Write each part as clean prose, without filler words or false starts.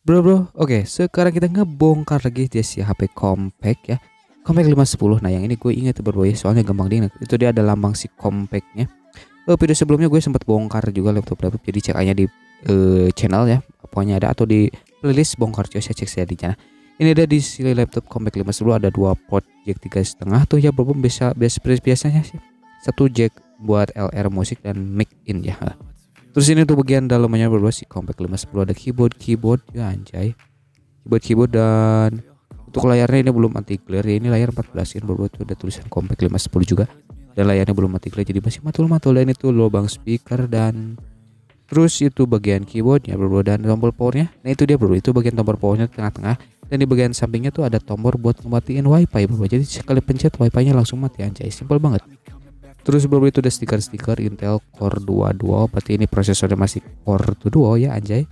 Bro, oke, sekarang kita ngebongkar lagi dia si HP compact ya. Compact 510. Nah, yang ini gue inget bro ya, soalnya gampang diingat. Itu dia ada lambang si compactnya. Video sebelumnya gue sempat bongkar juga laptop-laptop, jadi cek aja di channel ya. Pokoknya ada atau di playlist bongkar cuy, saya cek saya di sana. Ini ada di si laptop compact 510 ada dua port jack 3,5 tuh ya bro, biasanya sih. Satu jack buat LR musik dan mic in ya. Terus ini tuh bagian dalamnya berdua si compact 510 ada keyboard ya anjay. Keyboard dan untuk layarnya ini belum anti glare ya, ini layar 14 in berdua tuh ada tulisan compact 510 juga. Dan layarnya belum anti glare jadi masih matul-matul, dan itu lubang speaker dan terus itu bagian keyboardnya berdua dan tombol powernya. Nah itu dia bro, itu bagian tombol powernya tengah-tengah, dan di bagian sampingnya tuh ada tombol buat ngematiin wifi bro. Jadi sekali pencet wifi nya langsung mati anjay, simpel banget. Terus bro itu ada stiker Intel Core 2 Duo, berarti ini prosesornya masih Core 2 Duo ya anjay.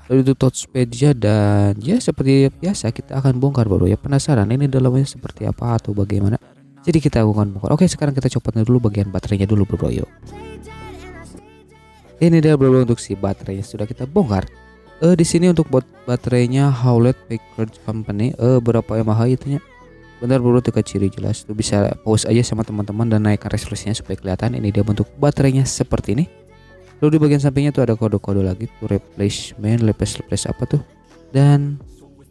Lalu itu touchpadnya, dan ya seperti biasa kita akan bongkar bro ya. Penasaran ini dalamnya seperti apa atau bagaimana? Jadi kita akan bongkar. Oke, sekarang kita copot dulu bagian baterainya dulu bro yuk. Ini dia bro untuk si baterainya sudah kita bongkar. Di sini untuk buat baterainya Hewlett Packard Company, berapa mAh itunya? Bentar bro, teka ciri jelas tuh, bisa pause aja sama teman-teman dan naikkan resolusinya supaya kelihatan. Ini dia bentuk baterainya seperti ini. Lalu di bagian sampingnya tuh ada kode-kode lagi tuh, replacement apa tuh. Dan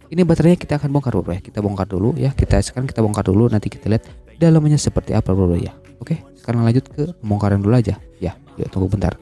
ini baterainya kita akan bongkar bro ya. Kita bongkar dulu ya. Sekarang kita bongkar dulu, nanti kita lihat dalamnya seperti apa bro ya. Oke, sekarang lanjut ke pembongkaran dulu aja. Ya, yuk tunggu bentar.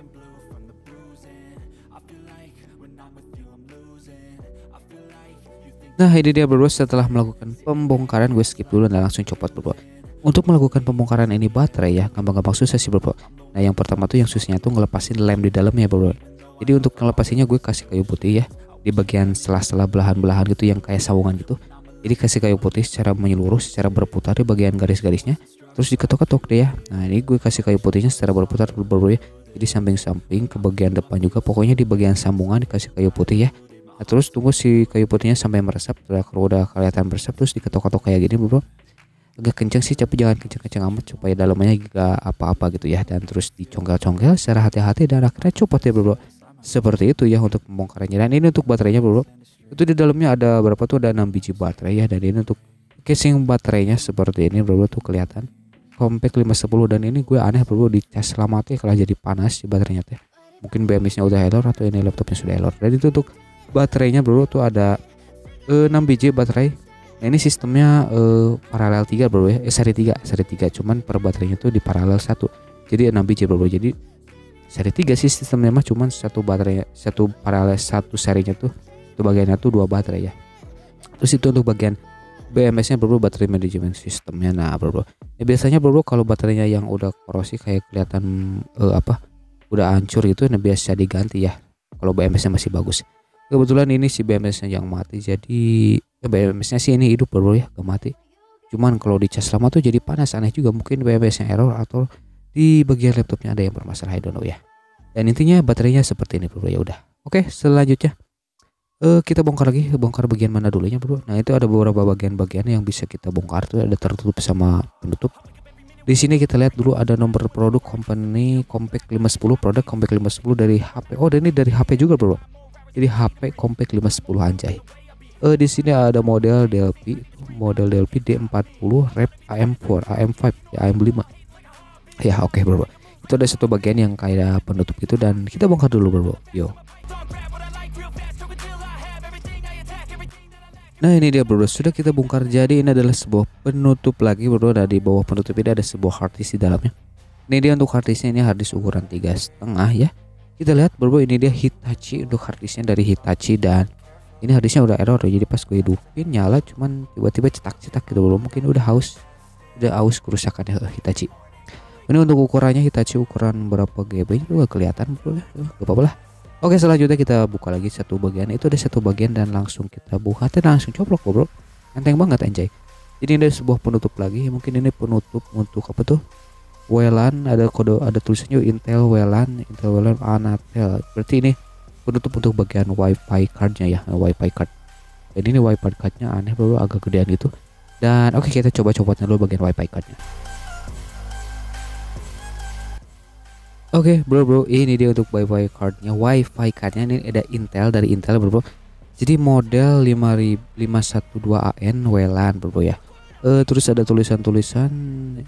Nah ini dia bro, setelah melakukan pembongkaran gue skip dulu dan langsung copot bro. Untuk melakukan pembongkaran ini baterai ya gampang-gampang susah sih bro. Nah yang pertama tuh yang susahnya tuh ngelepasin lem di dalamnya bro. Jadi untuk ngelepasinnya gue kasih kayu putih ya di bagian sela-sela belahan-belahan gitu yang kayak sawungan gitu. Jadi kasih kayu putih secara menyeluruh, secara berputar di bagian garis-garisnya. Terus diketok-ketok deh ya. Nah ini gue kasih kayu putihnya secara berputar bro ya. Jadi samping-samping ke bagian depan juga, pokoknya di bagian sambungan dikasih kayu putih ya. Nah, terus tunggu si kayu putihnya sampai meresap. Kalau udah kelihatan meresap terus diketok-ketok kayak gini bro. Agak kenceng sih tapi jangan kenceng-kenceng amat supaya dalamnya gak apa-apa gitu ya. Dan terus dicongkel-congkel secara hati-hati dan akhirnya copot ya bro. Seperti itu ya untuk pembongkarannya. Dan ini untuk baterainya bro. Itu di dalamnya ada berapa tuh, ada 6 biji baterai ya. Dan ini untuk casing baterainya seperti ini bro tuh kelihatan. Compact 510, dan ini gue aneh bro, di cas lama tuh kalau jadi panas si baterainya teh. Mungkin BMS nya udah error atau ini laptopnya sudah error. Dan itu untuk baterainya bro tuh ada 6 biji baterai. Nah ini sistemnya paralel 3 bro ya, seri 3 cuman per baterainya tuh di paralel 1. Jadi 6 biji bro. Jadi seri 3 sih sistemnya mah, cuman satu baterai, satu paralel, satu serinya tuh itu bagiannya tuh 2 baterai ya. Terus itu untuk bagian BMS nya bro, baterai management sistemnya. Nah bro ya biasanya bro kalau baterainya yang udah korosi kayak kelihatan udah hancur gitu, nah biasa diganti ya kalau BMS nya masih bagus. Kebetulan ini si BMS-nya yang mati, jadi BMS-nya sih ini hidup bro ya, gak mati. Cuman kalau dicas lama tuh jadi panas, aneh juga, mungkin BMS-nya error atau di bagian laptopnya ada yang bermasalah, I don't know ya. Dan intinya baterainya seperti ini bro ya udah. Oke, selanjutnya kita bongkar lagi, bongkar bagian mana dulunya bro. Nah itu ada beberapa bagian-bagian yang bisa kita bongkar tuh, ada tertutup sama penutup. Di sini kita lihat dulu ada nomor produk company compact 510, produk compact 510 dari HP. Oh, dan ini dari HP juga bro. Jadi HP compact 510 anjay. Di sini ada model DLP D40 Rep AM4, AM5, ya AM5. Ya oke bro. Itu ada satu bagian yang kayak penutup gitu, dan kita bongkar dulu bro. Yo. Nah ini dia bro, sudah kita bongkar. Jadi ini adalah sebuah penutup lagi bro. Nah di bawah penutup ini ada sebuah harddisk di dalamnya. Ini dia untuk harddisknya, ini harddisk ukuran 3,5 ya. Kita lihat bro, ini dia Hitachi untuk harddisknya dari Hitachi, dan ini harddisknya udah error. Jadi pas gue hidupin nyala, cuman tiba-tiba cetak-cetak gitu bro. Mungkin udah aus kerusakannya Hitachi. Ini untuk ukurannya Hitachi ukuran berapa GB itu gak kelihatan bro ya. Gak apa-apa lah. Oke, selanjutnya kita buka lagi satu bagian. Itu ada satu bagian dan langsung kita buka dan langsung coplok bro. Enteng banget anjay. Jadi ada sebuah penutup lagi. Mungkin ini penutup untuk apa tuh? WLAN, ada kode, ada tulisannya Intel WLAN Anatel. Berarti ini penutup untuk bagian WiFi cardnya ya, WiFi card. Jadi ini WiFi cardnya aneh bro, agak gedean gitu. Dan oke, kita coba copotnya dulu bagian WiFi cardnya. Oke bro, ini dia untuk wifi cardnya ini ada Intel, dari Intel bro. Jadi model 5512AN WLAN bro ya. Terus ada tulisan-tulisan,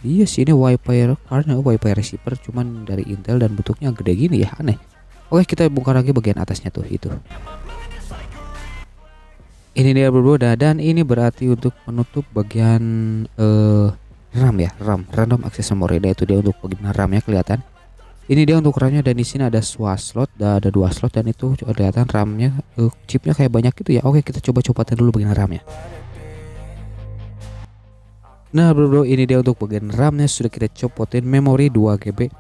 iya sih ini wifi cardnya wifi receiver, cuman dari Intel dan bentuknya gede gini ya, aneh. Oke, kita bongkar lagi bagian atasnya tuh itu. Ini dia bro, dan ini berarti untuk menutup bagian RAM ya, RAM random access memory. Nah, itu dia untuk bagian RAM-nya kelihatan. Ini dia untuk RAM-nya, dan di sini ada slot, ada dua slot, dan itu kelihatan RAM-nya, chipnya kayak banyak gitu ya. Oke, kita coba copotin dulu bagian RAM-nya. Nah bro, ini dia untuk bagian RAM-nya sudah kita copotin. Memori 2 GB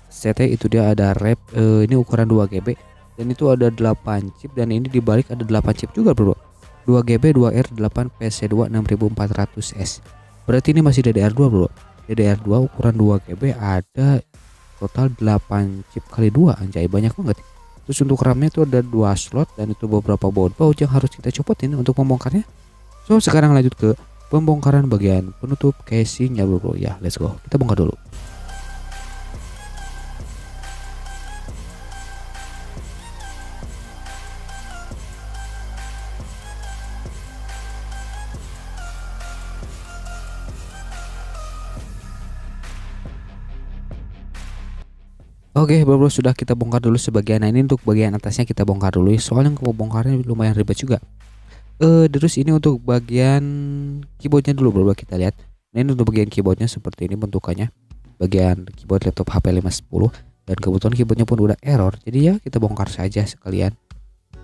CT, itu dia ada RAM, ini ukuran 2 GB, dan itu ada 8 chip, dan ini dibalik ada 8 chip juga bro. 2 GB 2R8 PC2 6400S. Berarti ini masih DDR2 bro. DDR2 ukuran 2 GB, ada total 8 chip kali 2, anjay banyak banget. Terus untuk RAM-nya itu ada 2 slot, dan itu beberapa baut yang harus kita copotin untuk membongkarnya. So sekarang lanjut ke pembongkaran bagian penutup casingnya bro ya, let's go, kita bongkar dulu. Oke bro, sudah kita bongkar dulu sebagian. Nah ini untuk bagian atasnya kita bongkar dulu ya, soalnya pembongkarnya lumayan ribet juga. Terus ini untuk bagian keyboardnya dulu bro, kita lihat. Nah ini untuk bagian keyboardnya seperti ini bentukannya, bagian keyboard laptop HP 510, dan kebetulan keyboardnya pun udah error, jadi ya kita bongkar saja sekalian.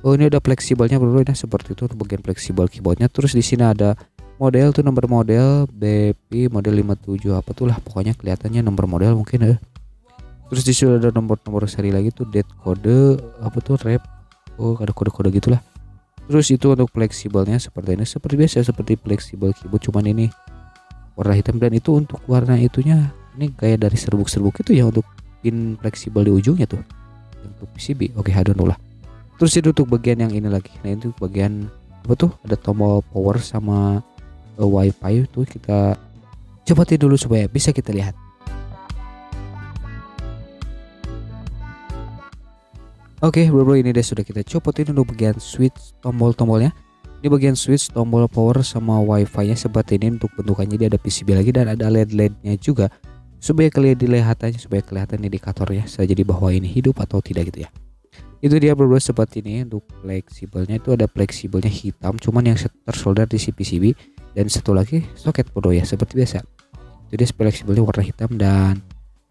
Oh ini ada fleksibelnya bro, nah seperti itu untuk bagian fleksibel keyboardnya. Terus di sini ada model tuh, nomor model BP model 57 apa tuh lah, pokoknya kelihatannya nomor model mungkin ya. Terus di sini ada nomor seri lagi tuh, date, kode apa tuh, rep, oh ada kode-kode gitulah. Terus itu untuk fleksibelnya seperti ini, seperti biasa seperti fleksibel keyboard, cuman ini warna hitam, dan itu untuk warna itunya ini kayak dari serbuk-serbuk itu ya, untuk pin fleksibel di ujungnya tuh untuk PCB. Oke, I don't know lah. Terus itu untuk bagian yang ini lagi, nah itu bagian apa tuh, ada tombol power sama wifi tuh, kita copotin dulu supaya bisa kita lihat. Oke bro, ini deh sudah kita copotin untuk bagian switch tombol-tombolnya. Ini bagian switch, tombol power sama wifi nya seperti ini. Untuk bentukannya dia ada PCB lagi, dan ada LED-nya juga supaya kelihatannya, supaya kelihatan indikatornya saja di bawah ini hidup atau tidak gitu ya. Itu dia bro, seperti ini. Untuk fleksibelnya itu ada fleksibelnya hitam, cuman yang tersolder di si PCB, dan satu lagi soket bro ya, seperti biasa. Jadi fleksibelnya warna hitam. Dan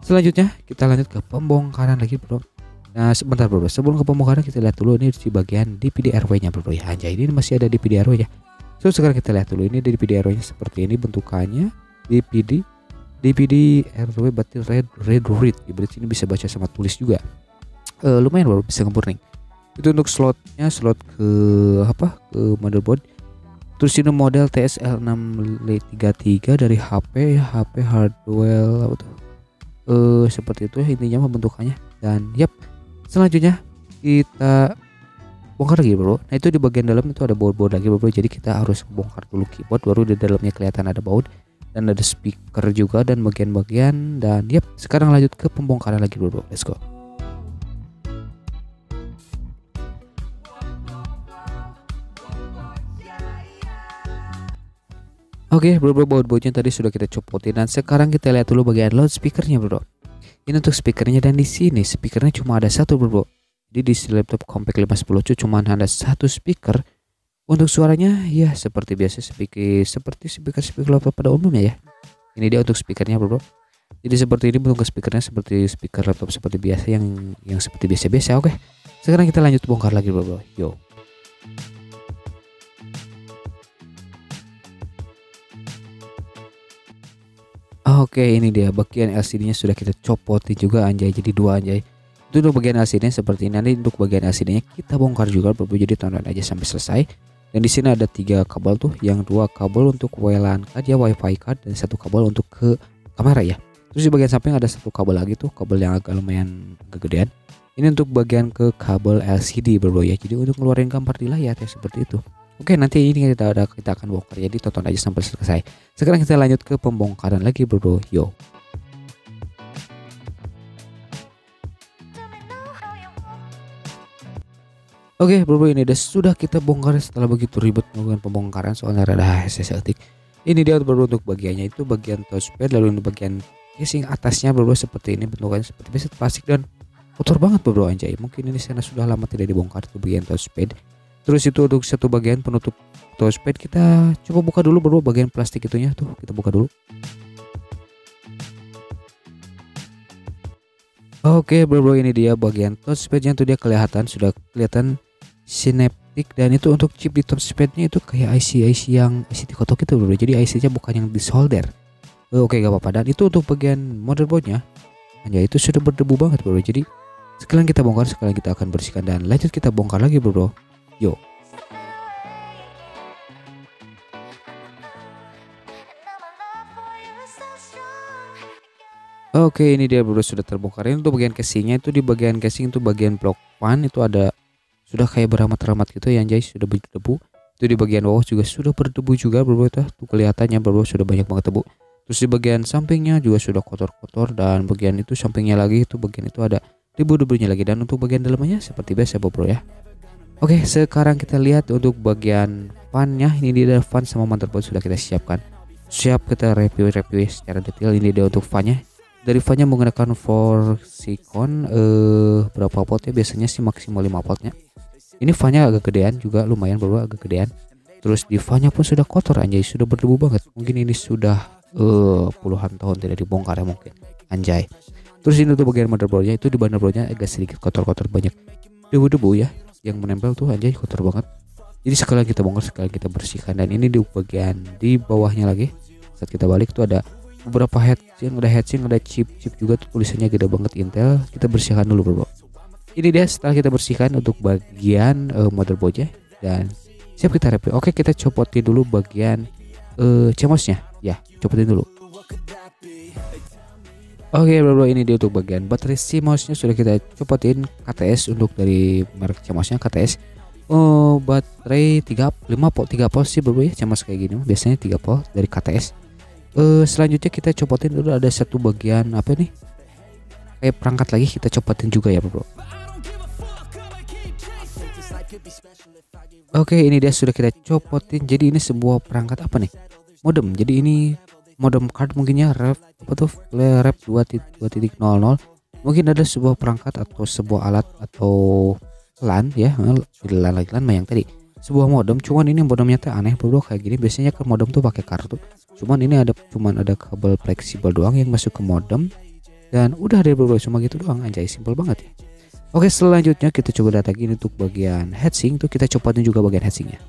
selanjutnya kita lanjut ke pembongkaran lagi bro. Nah sebentar bro, sebelum ke pembongkaran kita lihat dulu ini di bagian DPD RW nya bro ya, anjay ini masih ada DPD RW nya. So sekarang kita lihat dulu ini DPD RW nya seperti ini bentukannya, DPD RW berarti red read, berarti ini bisa baca sama tulis juga. Lumayan bro, bisa ngeburning. Itu untuk slotnya, slot ke apa, ke motherboard. Terus ini model TSL633 dari HP ya, HP Hardwell apa tuh, seperti itu ya intinya bentukannya. Dan yap, selanjutnya kita bongkar lagi bro. Nah itu di bagian dalam itu ada baut-baut lagi bro, jadi kita harus bongkar dulu keyboard, baru di dalamnya kelihatan ada baut, dan ada speaker juga, dan bagian-bagian. Dan yap, sekarang lanjut ke pembongkaran lagi bro, let's go. Oke bro, baut-bautnya tadi sudah kita copotin, dan sekarang kita lihat dulu bagian loudspeakernya bro. Ini untuk speakernya, dan di sini speakernya cuma ada satu bro. Jadi di laptop compact 510 cuma ada satu speaker. Untuk suaranya ya seperti biasa, seperti speaker laptop pada umumnya ya. Ini dia untuk speakernya bro. Jadi seperti ini bentuk speakernya, seperti speaker laptop seperti biasa, yang seperti biasa-biasa. Oke, sekarang kita lanjut bongkar lagi bro. Yo. Oke, ini dia bagian LCD-nya sudah kita copotin juga anjay, jadi dua anjay. Itu untuk bagian LCD-nya seperti ini. Nanti untuk bagian LCD-nya kita bongkar juga bro, jadi tonton aja sampai selesai. Dan di sini ada 3 kabel tuh, yang 2 kabel untuk WLAN card ya, WiFi card, dan 1 kabel untuk ke kamera ya. Terus di bagian samping ada 1 kabel lagi tuh, kabel yang agak lumayan kegedean. Ini untuk bagian ke kabel LCD bro ya, jadi untuk ngeluarin gambar di layar ya, seperti itu. Oke, nanti ini kita akan bongkar, jadi tonton aja sampai selesai. Sekarang kita lanjut ke pembongkaran lagi bro. Yo. Oke bro, ini udah sudah kita bongkar setelah begitu ribet melakukan pembongkaran soalnya rada HSS etik. Ini dia bro untuk bagiannya itu bagian touchpad, lalu untuk bagian casing atasnya bro seperti ini bentukannya seperti biasa plastik dan kotor banget bro anjay. Mungkin ini sana sudah lama tidak dibongkar tuh bagian touchpad. Terus itu untuk satu bagian penutup touchpad kita coba buka dulu bro bagian plastik itunya tuh kita buka dulu. Oke bro, ini dia bagian touchpadnya tuh dia sudah kelihatan Synaptic dan itu untuk chip di touchpadnya itu kayak IC yang IC dikotok itu bro, jadi IC nya bukan yang disolder. Oke gak apa-apa. Dan itu untuk bagian motherboardnya hanya itu sudah berdebu banget bro, jadi sekalian kita bongkar, sekalian kita akan bersihkan dan lanjut kita bongkar lagi bro. Yo. Oke ini dia bro sudah terbongkar. Ini untuk bagian casingnya itu di bagian casing itu bagian blok fan itu ada sudah kayak beramat-ramat gitu ya anjay, sudah berdebu. Itu di bagian bawah juga sudah berdebu juga bro, tuh kelihatannya bro sudah banyak banget debu. Terus di bagian sampingnya juga sudah kotor-kotor dan bagian itu sampingnya lagi itu bagian itu ada debu-debunya lagi. Dan untuk bagian dalamnya seperti biasa bro ya. Oke sekarang kita lihat untuk bagian fannya. Ini dia fan sama motherboard sudah kita siapkan. Siap kita review secara detail. Ini dia untuk fannya. Dari fannya menggunakan 4 Sikon berapa volt ya, biasanya sih maksimal 5 voltnya. Ini fannya agak gedean juga, lumayan bro, agak gedean. Terus di fannya pun sudah kotor anjay, sudah berdebu banget. Mungkin ini sudah puluhan tahun tidak dibongkar ya mungkin anjay. Terus ini untuk bagian motherboardnya, itu di motherboardnya agak sedikit kotor-kotor, banyak debu-debu ya yang menempel tuh anjay, kotor banget. Jadi sekalian kita bongkar, sekalian kita bersihkan. Dan ini di bagian di bawahnya lagi saat kita balik tuh ada beberapa heatsink, ada chip juga tuh tulisannya gede banget Intel. Kita bersihkan dulu bro. Ini dia setelah kita bersihkan untuk bagian motherboardnya dan siap kita review. Oke kita copotin dulu bagian CMOS-nya ya, copotin dulu. Oke bro, ini dia untuk bagian baterai CMOS-nya sudah kita copotin. KTS untuk dari merek CMOS-nya KTS. Baterai 5 volt 3 volt sih bro ya, CMOS kayak gini biasanya 3 volt dari KTS. Selanjutnya kita copotin dulu ada satu bagian apa nih, kayak perangkat lagi kita copotin juga ya bro. Oke ini dia sudah kita copotin. Jadi ini sebuah perangkat apa nih, modem. Jadi ini modem card mungkinnya ref apa tuh, ref 2.0.0. mungkin ada sebuah perangkat atau sebuah alat atau LAN ya, LAN yang tadi sebuah modem. Cuman ini modemnya tuh aneh bro, kayak gini biasanya kan modem tuh pakai kartu, cuman ini ada kabel fleksibel doang yang masuk ke modem dan udah deh bro, cuma gitu doang anjay, simple banget ya. Oke selanjutnya kita coba lihat lagi untuk bagian heatsink tuh kita copotin juga bagian heatsinknya.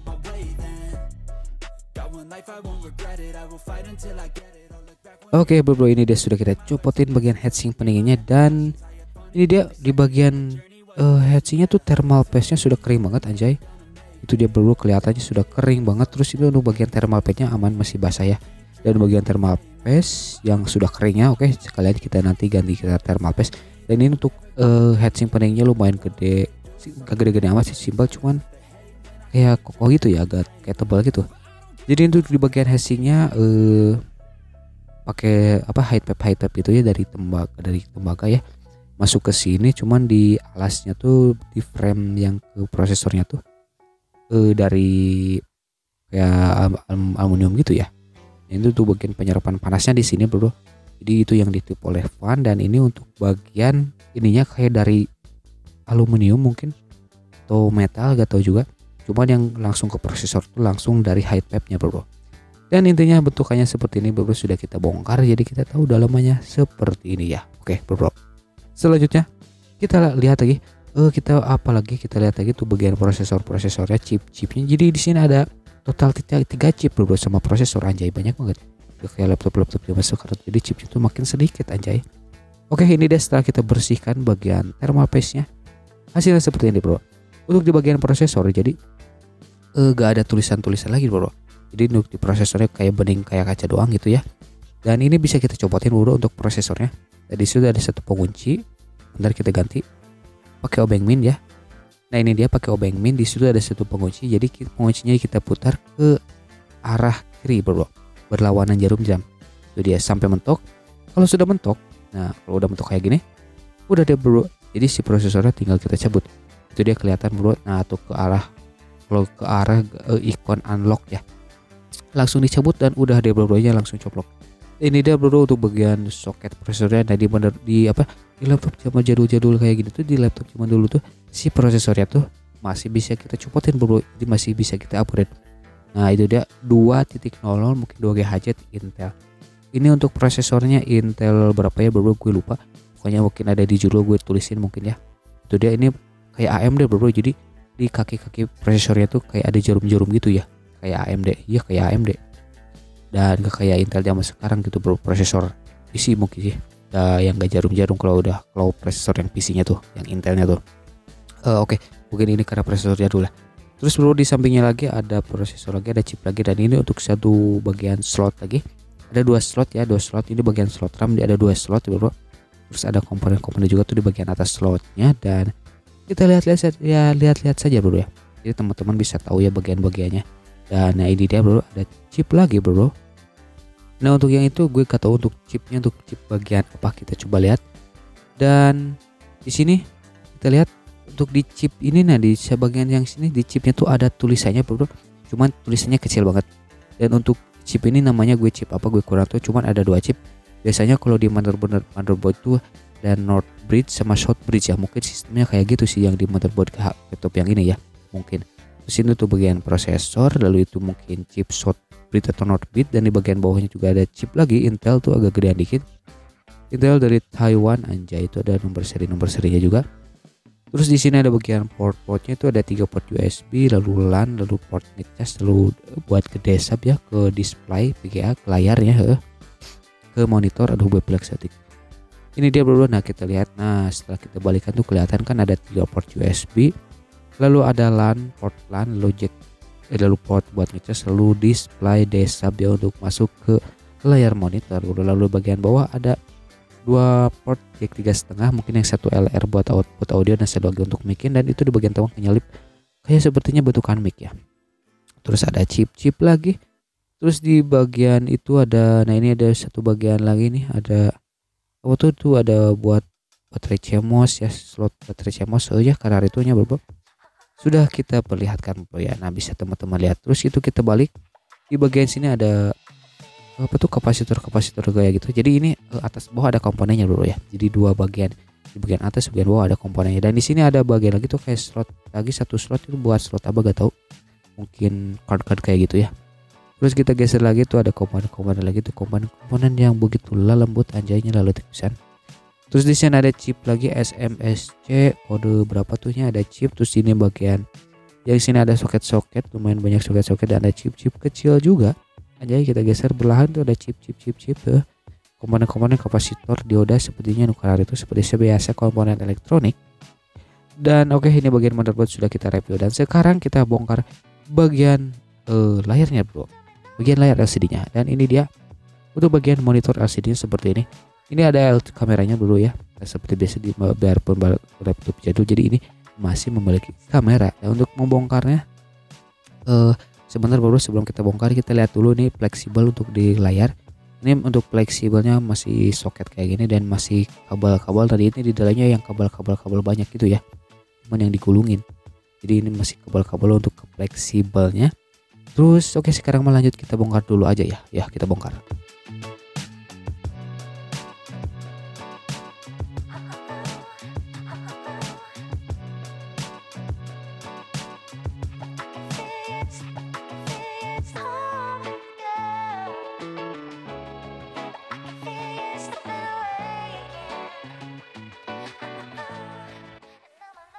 Oke bro, ini dia sudah kita copotin bagian heatsink pendinginnya dan ini dia di bagian heatsinknya tuh thermal paste-nya sudah kering banget anjay. Itu dia bro, kelihatannya sudah kering banget. Terus itu untuk bagian thermal paste-nya aman, masih basah ya. Dan bagian thermal paste yang sudah keringnya oke sekalian kita nanti ganti kita thermal paste. Dan ini untuk heatsink pendingnya lumayan gede, gak gede-gede amat sih, simpel cuman kayak kokoh gitu ya, agak kayak tebal gitu. Jadi untuk di bagian heatsinknya pakai apa, high pipe gitu ya dari tembaga ya, masuk ke sini. Cuman di alasnya tuh di frame yang ke prosesornya tuh dari kayak aluminium gitu ya. Ini tuh bagian penyerapan panasnya di sini bro. Jadi itu yang ditiup oleh fan. Dan ini untuk bagian ininya kayak dari aluminium mungkin atau metal, gak tahu juga. Cuman yang langsung ke prosesor tuh langsung dari high pipe-nya bro. Dan intinya bentukannya seperti ini bro, sudah kita bongkar jadi kita tahu dalamannya seperti ini ya. Oke bro. Selanjutnya kita lihat lagi kita lihat lagi tuh bagian prosesornya, chipnya. Jadi di sini ada total 3 chip bro sama prosesor anjay, banyak banget. Kayak laptop yang masuk kartu, jadi chipnya tuh makin sedikit anjay. Oke ini deh setelah kita bersihkan bagian thermal paste-nya, hasilnya seperti ini bro. Untuk di bagian prosesor jadi gak ada tulisan lagi bro. Jadi untuk di prosesornya kayak bening kayak kaca doang gitu ya. Dan ini bisa kita copotin bro untuk prosesornya. Tadi sudah ada satu pengunci, bentar kita ganti pakai obeng min ya. Nah ini dia pakai obeng min, di situ ada satu pengunci. Jadi penguncinya kita putar ke arah kiri bro, berlawanan jarum jam. Itu dia sampai mentok. Kalau sudah mentok, nah kalau udah mentok kayak gini, udah deh bro. Jadi si prosesornya tinggal kita cabut. Itu dia kelihatan bro. Nah tuh ke arah, kalau ke arah ikon unlock ya, langsung dicabut dan udah deh bro, nya langsung coplok. Ini dia bro untuk bagian soket prosesornya. Nah di apa, di laptop zaman jadul-jadul kayak gini tuh, di laptop zaman dulu tuh si prosesornya tuh masih bisa kita copotin bro, jadi masih bisa kita upgrade. Nah itu dia 2.0 mungkin 2 GHz Intel. Ini untuk prosesornya Intel berapa ya bro, gue lupa. Pokoknya mungkin ada di judul gue tulisin mungkin ya. Itu dia, ini kayak AMD bro, jadi di kaki-kaki prosesornya tuh kayak ada jarum-jarum gitu ya, kayak AMD. Iya kayak AMD. Dan gak kayak Intel zaman sekarang gitu bro, prosesor PC mungkin sih yang gak jarum-jarum kalau prosesor yang PC-nya tuh, yang Intelnya tuh. Oke, mungkin ini karena prosesor jadul lah. Terus bro di sampingnya lagi ada prosesor lagi, ada chip lagi, dan ini untuk satu bagian slot lagi. Ada 2 slot ya, 2 slot. Ini bagian slot RAM, dia ada 2 slot bro. Terus ada komponen-komponen juga tuh di bagian atas slotnya, dan kita lihat-lihat saja bro ya. Jadi teman-teman bisa tahu ya bagian-bagiannya. Dan nah ini dia bro, ada chip lagi bro. Nah untuk yang itu gue gak tahu untuk chipnya, untuk chip bagian apa, kita coba lihat. Dan di sini kita lihat untuk di chip ini, nah di bagian yang sini di chipnya tuh ada tulisannya bro, cuman tulisannya kecil banget. Dan untuk chip ini namanya gue chip apa gue kurang tahu, cuman ada 2 chip. Biasanya kalau di motherboard tuh dan north bridge sama south bridge ya, mungkin sistemnya kayak gitu sih yang di motherboard laptop yang ini ya mungkin. Terus ini tuh bagian prosesor, lalu itu mungkin chip south bridge atau north bridge, dan di bagian bawahnya juga ada chip lagi Intel tuh agak gedean dikit. Intel dari Taiwan, anjay, itu ada nomor serinya juga. Terus di sini ada bagian port-portnya, itu ada 3 port USB, lalu LAN, lalu port ngecas, lalu buat ke desktop ya, ke display VGA, ke layarnya, ke monitor, ada USB static. Ini dia bro. Nah kita lihat, nah setelah kita balikan tuh kelihatan kan ada 3 port USB, lalu ada LAN, port LAN, lalu jack, lalu port buat ngecas, lalu display desktop ya untuk masuk ke layar monitor bro. Lalu bagian bawah ada 2 port jack 3,5, mungkin yang satu LR buat output audio dan satu lagi untuk mic, dan itu di bagian tengah penyelip kayak sepertinya bentukan mic ya. Terus ada chip lagi. Terus di bagian itu ada, nah ini ada satu bagian lagi nih, ada apa tuh ada buat baterai CMOS ya, slot baterai CMOS ya, karena itunya bro. Sudah kita perlihatkan bro ya. Nah bisa teman-teman lihat. Terus itu kita balik, di bagian sini ada apa tuh, kapasitor kayak gitu. Jadi ini atas bawah ada komponennya bro ya. Jadi 2 bagian, di bagian atas bagian bawah ada komponennya. Dan di sini ada bagian lagi tuh kayak slot lagi, satu slot itu buat slot apa gak tahu, mungkin card kayak gitu ya. Terus kita geser lagi tuh ada komponen lagi tuh, komponen yang begitu lembut, anjaynya lalu tipisan. Terus di sini ada chip lagi SMSC kode berapa tuhnya, ada chip. Terus ini bagian yang sini ada soket-soket, lumayan banyak soket-soket, dan ada chip-chip kecil juga. Anjay, kita geser berlahan tuh ada chip tuh. Komponen-komponen kapasitor, dioda, sepertinya nuklir itu seperti biasa komponen elektronik. Dan oke, ini bagian motherboard sudah kita review, dan sekarang kita bongkar bagian layarnya bro, bagian layar LCD-nya. Dan ini dia untuk bagian monitor LCD-nya seperti ini. Ini ada kameranya dulu ya, seperti biasa di biarpun laptop jadul, jadi ini masih memiliki kamera. Nah, untuk membongkarnya sebentar bro, sebelum kita bongkar kita lihat dulu nih fleksibel untuk di layar. Ini untuk fleksibelnya masih soket kayak gini, dan masih kabel-kabel tadi ini di dalamnya yang kabel banyak gitu ya, cuman yang digulungin. Jadi ini masih kabel-kabel untuk fleksibelnya. Terus oke, sekarang melanjut kita bongkar dulu aja ya. Ya kita bongkar.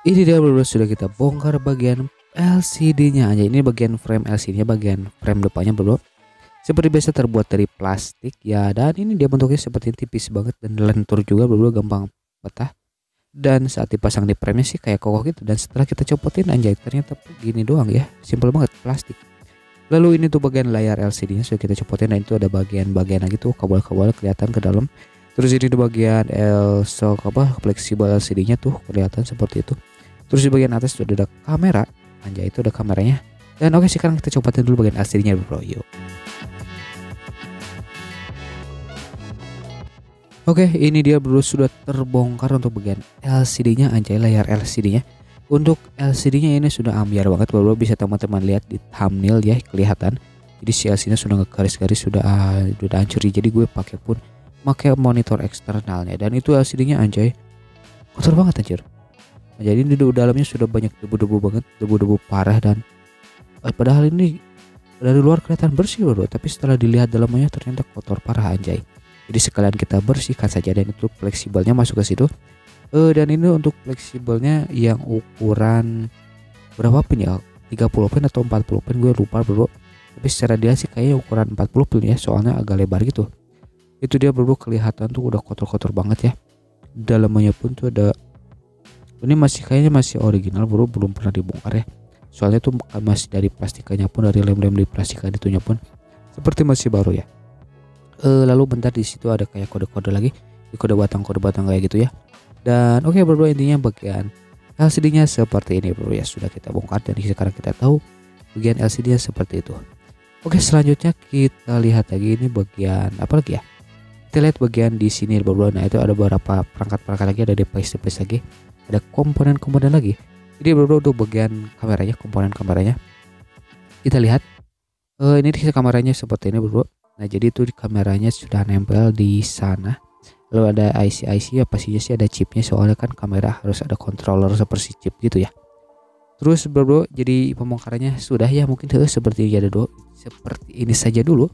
Ini dia bro, sudah kita bongkar bagian LCD-nya aja. Ini bagian frame LCD-nya, bagian frame depannya bro. Seperti biasa terbuat dari plastik ya, dan ini dia bentuknya seperti tipis banget dan lentur juga bro, gampang patah. Dan saat dipasang di frame-nya sih kayak kokoh gitu, dan setelah kita copotin anjay ternyata gini doang ya, simple banget, plastik. Lalu ini tuh bagian layar LCD-nya sudah kita copotin, dan itu ada bagian-bagian lagi tuh kabel-kabel kelihatan ke dalam. Terus ini di bagian fleksibel LCD-nya tuh kelihatan seperti itu. Terus di bagian atas sudah ada kamera, anjay itu ada kameranya. Dan oke, sekarang kita copotin dulu bagian LCD-nya bro, yuk. Oke, ini dia bro, sudah terbongkar untuk bagian LCD-nya, anjay layar LCD-nya. Untuk LCD-nya ini sudah ambiar banget bro, bisa teman-teman lihat di thumbnail ya, kelihatan. Jadi si LCD-nya sudah ngegaris-garis, sudah hancur. Jadi gue pakai monitor eksternalnya, dan itu LCD-nya anjay kotor banget anjir. Nah, jadi di dalamnya sudah banyak debu-debu banget, debu-debu parah, dan padahal ini dari luar kelihatan bersih bro, tapi setelah dilihat dalamnya ternyata kotor parah anjay. Jadi sekalian kita bersihkan saja, dan itu fleksibelnya masuk ke situ. Dan ini untuk fleksibelnya yang ukuran berapa pin ya, 30 pin atau 40 pin gue lupa bro, tapi secara dia sih kayaknya ukuran 40 pin ya, soalnya agak lebar gitu. Itu dia bro, kelihatan tuh udah kotor-kotor banget ya. Dalamnya pun tuh ada, ini kayaknya masih original bro, belum pernah dibongkar ya. Soalnya tuh masih dari plastikannya pun, dari lem-lem di plastikan itunya pun seperti masih baru ya. Lalu bentar, di situ ada kayak kode-kode lagi, di kode batang kayak gitu ya. Dan oke bro, intinya bagian LCD-nya seperti ini bro ya, sudah kita bongkar dan sekarang kita tahu bagian LCD-nya seperti itu. Oke, selanjutnya kita lihat lagi, ini bagian apa lagi ya? Kita lihat bagian di sini bro. Nah, itu ada beberapa perangkat lagi, ada device lagi, ada komponen lagi. Jadi bro, untuk bagian kameranya, komponen kameranya kita lihat, ini kameranya seperti ini bro. Nah, jadi itu di kameranya sudah nempel di sana. Lalu ada IC ya, pastinya sih ada chipnya, soalnya kan kamera harus ada controller seperti chip gitu ya. Terus bro, jadi pembongkarannya sudah ya, mungkin seperti ini ada seperti ini saja dulu.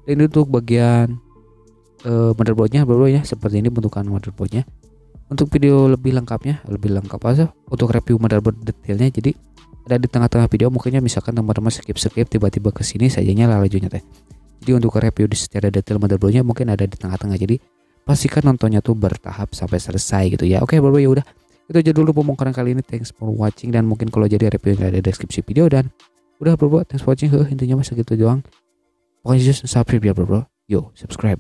Dan untuk bagian motherboardnya bro ya, seperti ini bentukan motherboardnya. Untuk video lebih lengkap aja untuk review motherboard detailnya, jadi ada di tengah-tengah video. Mungkinnya misalkan teman-teman skip tiba-tiba ke sini sajanya lajunya teh. Jadi untuk review di secara detail motherboardnya mungkin ada di tengah-tengah, jadi pastikan nontonnya tuh bertahap sampai selesai gitu ya. Oke bro, ya udah itu aja dulu pembongkaran kali ini. Thanks for watching, dan mungkin kalau jadi review ada deskripsi video. Dan udah bro, thanks for watching. Intinya mah segitu doang. Pokoknya just subscribe ya bro. Yo, subscribe.